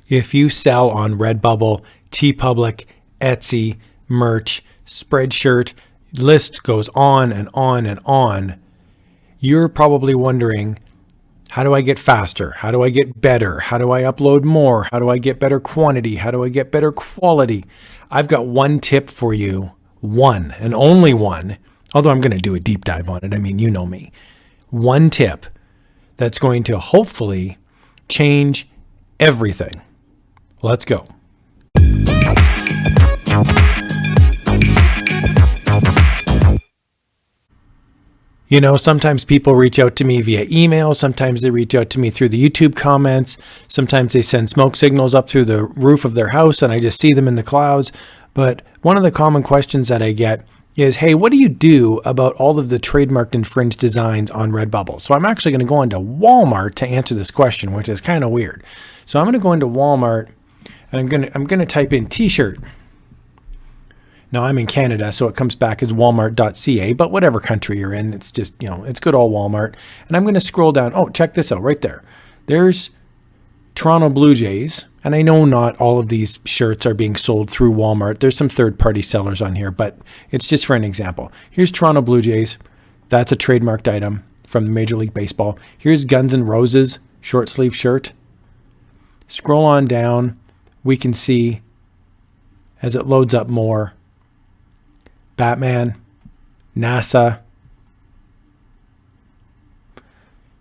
If you sell on Redbubble, Teepublic, Etsy, merch, Spreadshirt, list goes on and on and on, you're probably wondering, how do I get faster? How do I get better? How do I upload more? How do I get better quantity? How do I get better quality? I've got one tip for you, one and only one, although I'm going to do a deep dive on it. I mean, you know me. One tip that's going to hopefully change everything. Let's go. You know, sometimes people reach out to me via email. Sometimes they reach out to me through the YouTube comments. Sometimes they send smoke signals up through the roof of their house and I just see them in the clouds. But one of the common questions that I get is, hey, what do you do about all of the trademarked infringed designs on Redbubble? So I'm actually going to go into Walmart to answer this question, which is kind of weird. So I'm going to go into Walmart and I'm going to type in t-shirt. Now I'm in Canada, so it comes back as walmart.ca, but whatever country you're in, it's just, you know, it's good old Walmart. And I'm going to scroll down. Oh, check this out right there. There's Toronto Blue Jays. And I know not all of these shirts are being sold through Walmart. There's some third-party sellers on here, but it's just for an example. Here's Toronto Blue Jays. That's a trademarked item from Major League Baseball. Here's Guns N' Roses short sleeve shirt. Scroll on down. We can see, as it loads up more, Batman, NASA.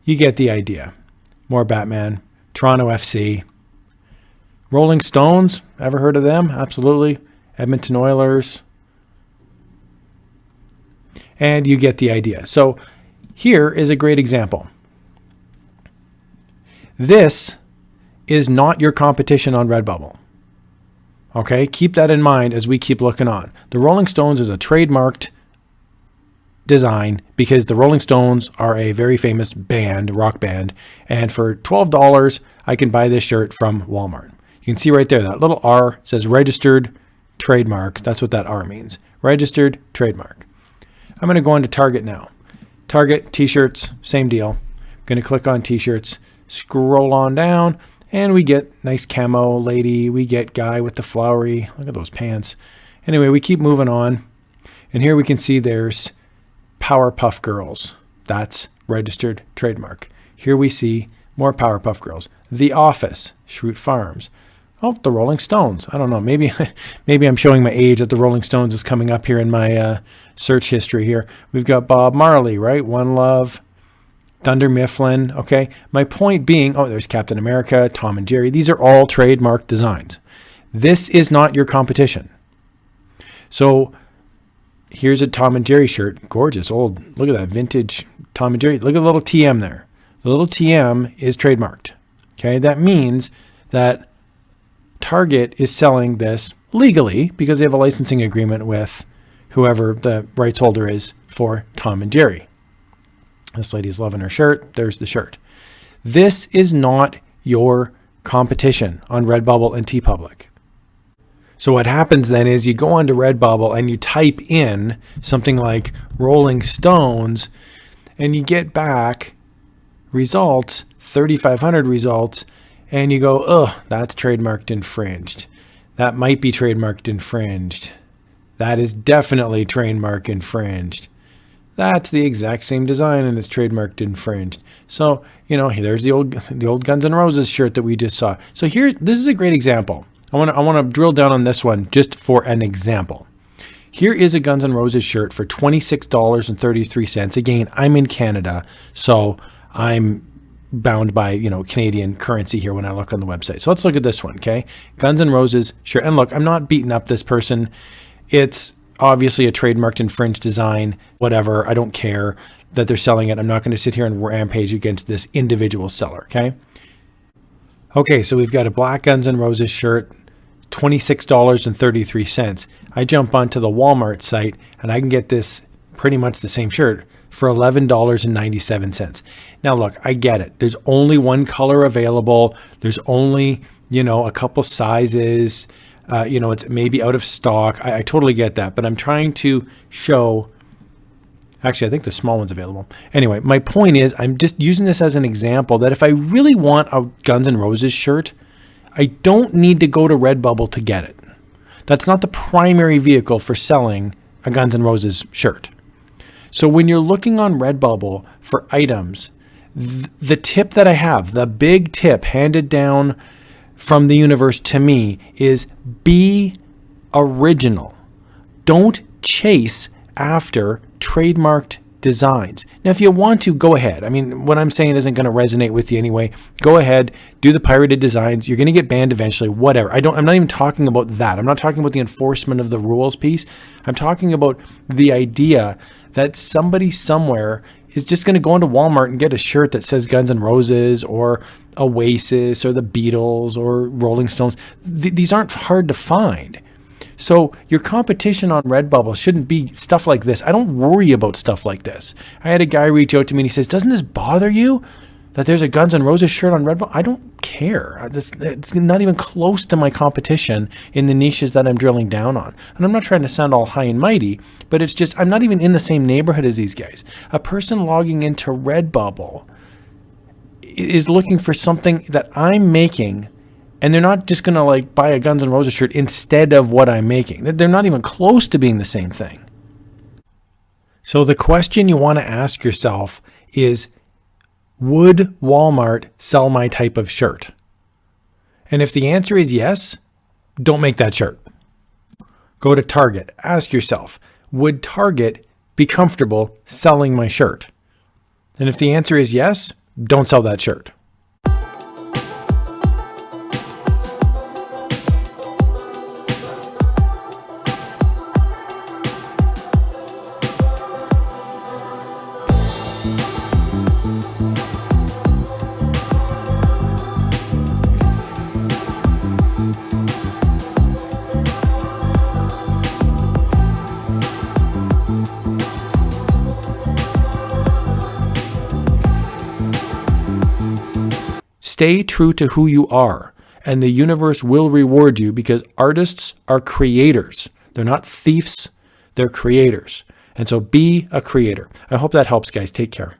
You get the idea. More Batman, Toronto FC. Rolling Stones, ever heard of them? Absolutely. Edmonton Oilers. And you get the idea. So here is a great example. This is not your competition on Redbubble. Okay, keep that in mind as we keep looking on. The Rolling Stones is a trademarked design because the Rolling Stones are a very famous band, rock band. And for $12, I can buy this shirt from Walmart. You can see right there, that little R says registered trademark. That's what that R means. Registered trademark. I'm going to go into Target now. Target, t-shirts, same deal. I'm going to click on t-shirts, scroll on down, and we get nice camo lady. We get guy with the flowery. Look at those pants. Anyway, we keep moving on. And here we can see there's Powerpuff Girls. That's registered trademark. Here we see more Powerpuff Girls. The Office, Schrute Farms. Oh, the Rolling Stones. I don't know. Maybe I'm showing my age that the Rolling Stones is coming up here in my search history here. We've got Bob Marley, right? One Love, Dunder Mifflin. Okay. My point being, oh, there's Captain America, Tom and Jerry. These are all trademarked designs. This is not your competition. So here's a Tom and Jerry shirt. Gorgeous. Old. Look at that vintage Tom and Jerry. Look at the little TM there. The little TM is trademarked. Okay. That means that Target is selling this legally because they have a licensing agreement with whoever the rights holder is for Tom and Jerry. This lady's loving her shirt. There's the shirt. This is not your competition on Redbubble and Teepublic. So what happens then is you go onto Redbubble and you type in something like Rolling Stones and you get back results, 3,500 results, and you go, oh, that's trademarked infringed. That might be trademarked infringed. That is definitely trademark infringed. That's the exact same design and it's trademarked infringed. So, you know, there's the old Guns N' Roses shirt that we just saw. So here, this is a great example. I want to drill down on this one just for an example. Here is a Guns N' Roses shirt for $26.33. Again, I'm in Canada, so I'm bound by, you know, Canadian currency here when I look on the website. So let's look at this one, okay? Guns N' Roses shirt. And look, I'm not beating up this person. It's obviously a trademarked infringed design, whatever. I don't care that they're selling it. I'm not going to sit here and rampage against this individual seller, okay? Okay, so we've got a black Guns N' Roses shirt, $26.33. I jump onto the Walmart site and I can get this pretty much the same shirt for $11.97. Now look, I get it. There's only one color available. There's only, you know, a couple sizes. You know, it's maybe out of stock. I totally get that, but I'm trying to show, actually, I think the small one's available. Anyway, my point is I'm just using this as an example that if I really want a Guns N' Roses shirt, I don't need to go to Redbubble to get it. That's not the primary vehicle for selling a Guns N' Roses shirt. So when you're looking on Redbubble for items, the tip that I have, the big tip handed down from the universe to me is be original. Don't chase after trademarked designs. Now, if you want to, go ahead. I mean, what I'm saying isn't going to resonate with you anyway. Go ahead, do the pirated designs. You're going to get banned eventually, whatever. I'm not even talking about that. I'm not talking about the enforcement of the rules piece. I'm talking about the idea that somebody somewhere is just going to go into Walmart and get a shirt that says Guns N' Roses or Oasis or the Beatles or Rolling Stones. These aren't hard to find. So your competition on Redbubble shouldn't be stuff like this. I don't worry about stuff like this. I had a guy reach out to me and he says, doesn't this bother you that there's a Guns N' Roses shirt on Redbubble? I don't care. It's not even close to my competition in the niches that I'm drilling down on. And I'm not trying to sound all high and mighty, but it's just, I'm not even in the same neighborhood as these guys. A person logging into Redbubble is looking for something that I'm making, and they're not just going to like buy a Guns N' Roses shirt instead of what I'm making. They're not even close to being the same thing. So the question you want to ask yourself is, would Walmart sell my type of shirt? And if the answer is yes, don't make that shirt. Go to Target. Ask yourself, would Target be comfortable selling my shirt? And if the answer is yes, don't sell that shirt. Stay true to who you are, and the universe will reward you, because artists are creators. They're not thieves, they're creators. And so be a creator. I hope that helps, guys. Take care.